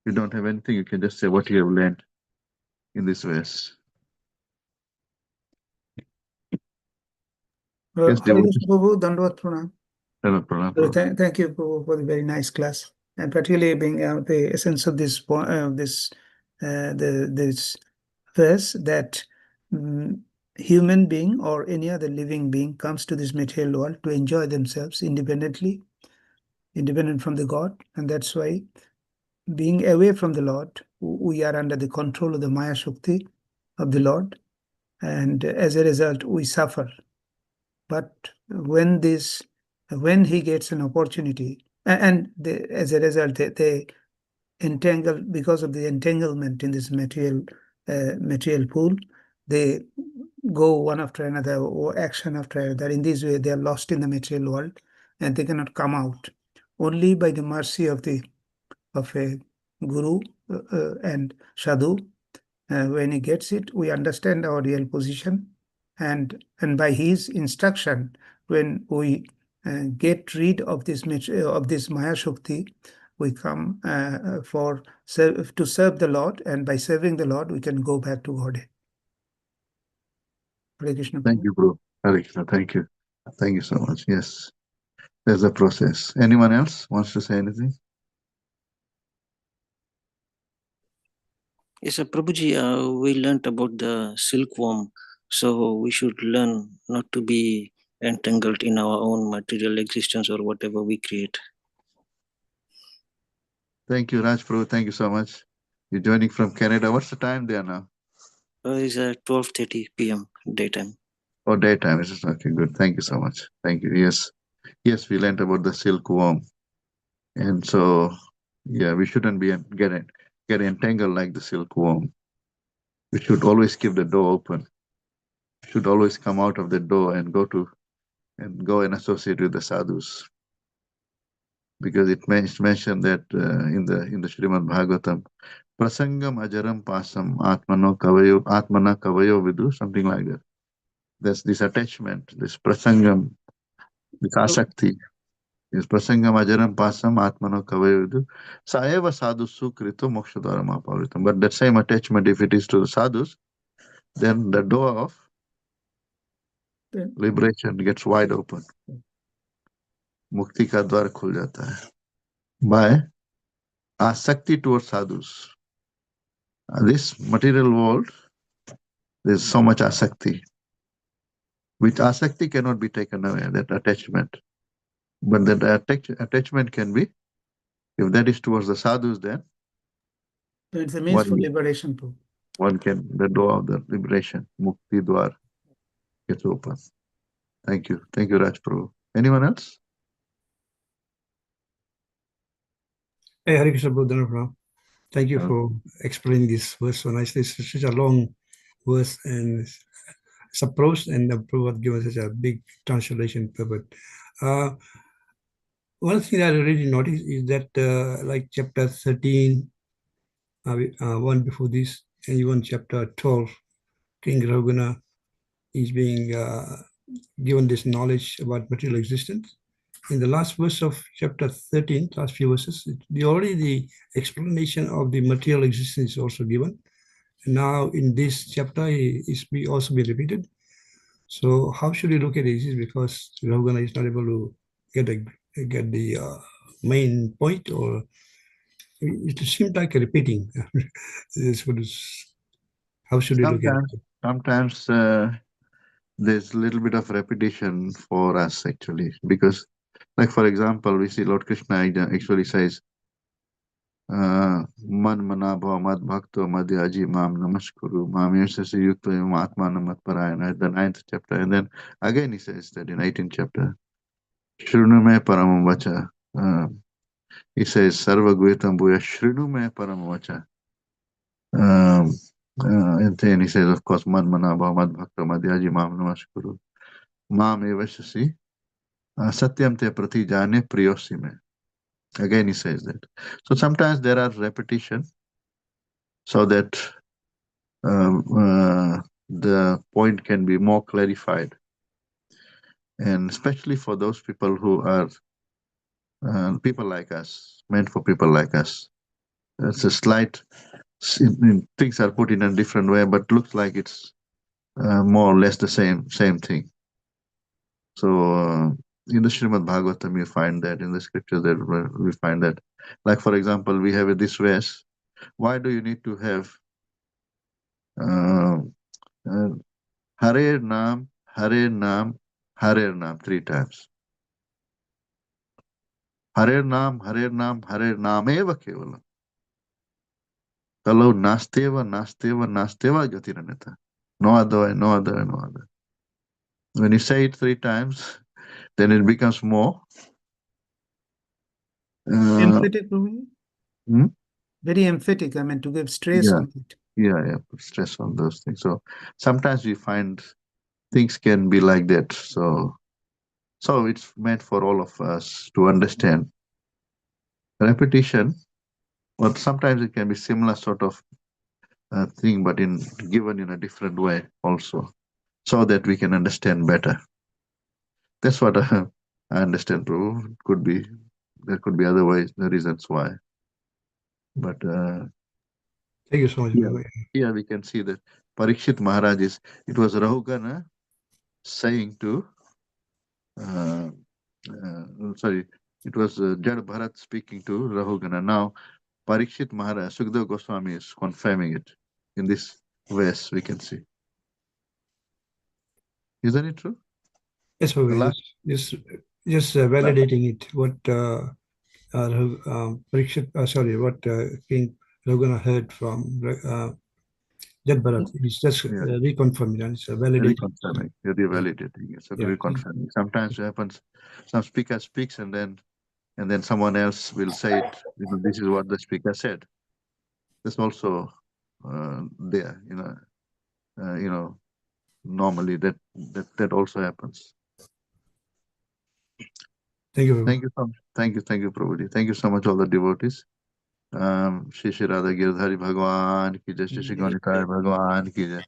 You don't have anything, you can just say what you have learned in this verse. Yes, Hare Krishna, Prabhu, Dandavat Pranam. Pranam. Thank you, Prabhu, for the very nice class, and particularly being out the essence of this this verse, that human being or any other living being comes to this material world to enjoy themselves independent from the God, and that's why, being away from the Lord, we are under the control of the Maya Shakti of the Lord, and as a result, we suffer. But when he gets an opportunity, as a result, they entangle, because of the entanglement in this material pool, they go one after another, or action after another. In this way, they are lost in the material world, and they cannot come out. Only by the mercy of a Guru, and sadhu. When he gets it, we understand our real position, and by his instruction, when we get rid of this Maya Shakti, we come to serve the Lord, and by serving the Lord, we can go back to Godhead. Hare Krishna. Thank you, bro. Hare Krishna. Thank you. Thank you so much. Yes, there's a process. Anyone else wants to say anything? Yes, Prabhuji, we learnt about the silkworm. So we should learn not to be entangled in our own material existence or whatever we create. Thank you, Raj Prabhu. Thank you so much. You're joining from Canada. What's the time there now? It's 12:30 p.m. daytime. Oh, daytime. Is okay. Good. Thank you so much. Thank you. Yes, we learned about the silkworm, and so yeah, we shouldn't be get entangled like the silkworm. We should always keep the door open. We should always come out of the door and go and associate with the sadhus, because it mentioned that in the Srimad Bhagavatam, prasangam ajaram pasam atmana kavayo vidu, something like that. There's this attachment, this prasangam, this asakti, this prasangam ajaram pasam atmano kavayo vidu, saeva sadhu sukrito mokshadharama pavritam. But that same attachment, if it is to the sadhus, then the door of liberation gets wide open. Mukti ka dwar khul jata hai. By asakti towards sadhus. This material world, there's so much asakti, which asakti cannot be taken away, that attachment. But that attachment can be, if that is towards the sadhus, then it's a means for liberation too. The door of the liberation, mukti dwar, gets open. Thank you. Thank you, Raj Prabhu. Anyone else? Hey, Hare Krishna, Prabhu. Thank you for explaining this verse so nicely. It's such a long verse, and it's a prose, and the Prabhu had given such a big translation. But one thing that I really noticed is that, like chapter 13, one before this, and even chapter 12, King Raghuna is being given this knowledge about material existence. In the last verse of chapter 13, last few verses, the explanation of the material existence is also given. And now in this chapter, it's also be repeated. So how should we look at this? Because Raghuna is not able to get the main point, or it seems like a repeating. How should we look at it? Sometimes there's a little bit of repetition for us, actually, because, like, for example, we see Lord Krishna actually says, Man mana bhava mad bhakto madhyaji mam namaskuru mam yasasi yukto yam atma namat parayana, the 9th chapter. And then again he says that in 18th chapter, Shrinu me paramam vacha. He says, Sarva guitam bhuya shrinu me paramam vacha. And then he says, of course, man mana bhava mad bhakto madhyaji mam namaskuru mam evashasi satyam te prati jane priyosi me. Again he says that. So sometimes there are repetition so that the point can be more clarified. And especially for those people who are people like us, meant for people like us. It's a slight, things are put in a different way, but looks like it's more or less the same thing. So in the Srimad Bhagavatam, you find that in the scriptures that we find that, like for example, we have this verse. Why do you need to have Hare Nam, Hare Nam, Hare Nam 3 times? Hare Nam, Hare Nam, Hare Nam eva kevalam. Kalau nasteva, nasteva, nasteva gatirannata. No other way, no other way, no other. When you say it 3 times, then it becomes more Emphatic, hmm? Very emphatic. I mean, to give stress on it. Yeah, put stress on those things. So sometimes we find things can be like that. So it's meant for all of us to understand. Repetition But sometimes it can be similar sort of thing, but given in a different way also, so that we can understand better. That's what I understand, Prabhu. There could be otherwise the reasons why. But Thank you so much. here we can see that Parikshit Maharaj it was Rahugana saying to, it was Jad Bharat speaking to Rahugana. Now Parikshit Maharaj, Sukdev Goswami is confirming it in this verse, we can see. Isn't it true? Yes, Prabhu. Just validating it. What Parikshit, what King Raghunath heard from Jad Bharat. It's just reconfirming and it's validating. Reconfirming, you're revalidating, it's reconfirming. Sometimes it happens, some speaker speaks and then someone else will say it, this is what the speaker said. That's also there, normally that also happens. Thank you. Thank you so much. Thank you, Prabhuji. Thank you so much, all the devotees. Shri Radha Girdhari Bhagwan ki jai, Shri Gaunitai Bhagwan ki jai,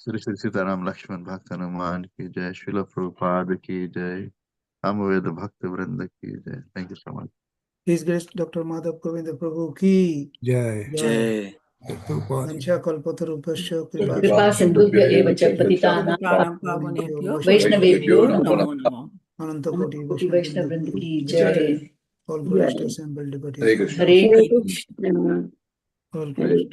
Shri Sitaram Lakshman Bhakta Hanuman ki jai, Srila Prabhupada ki jai, Amaveda Bhakta Vrinda ki jai. Thank you so much. His Grace Dr. Madhav Govind Prabhu ki Jai. Jai. Vancha kalpatarubhasya कृपा सिन्धुभ्य एव च पतितानां पावनेभ्यो वैष्णवेभ्यो नमो नमः। Anantakoti वैष्णव वृंद की जय। all glorious to assembled devotees. Hare Krishna. All glorious.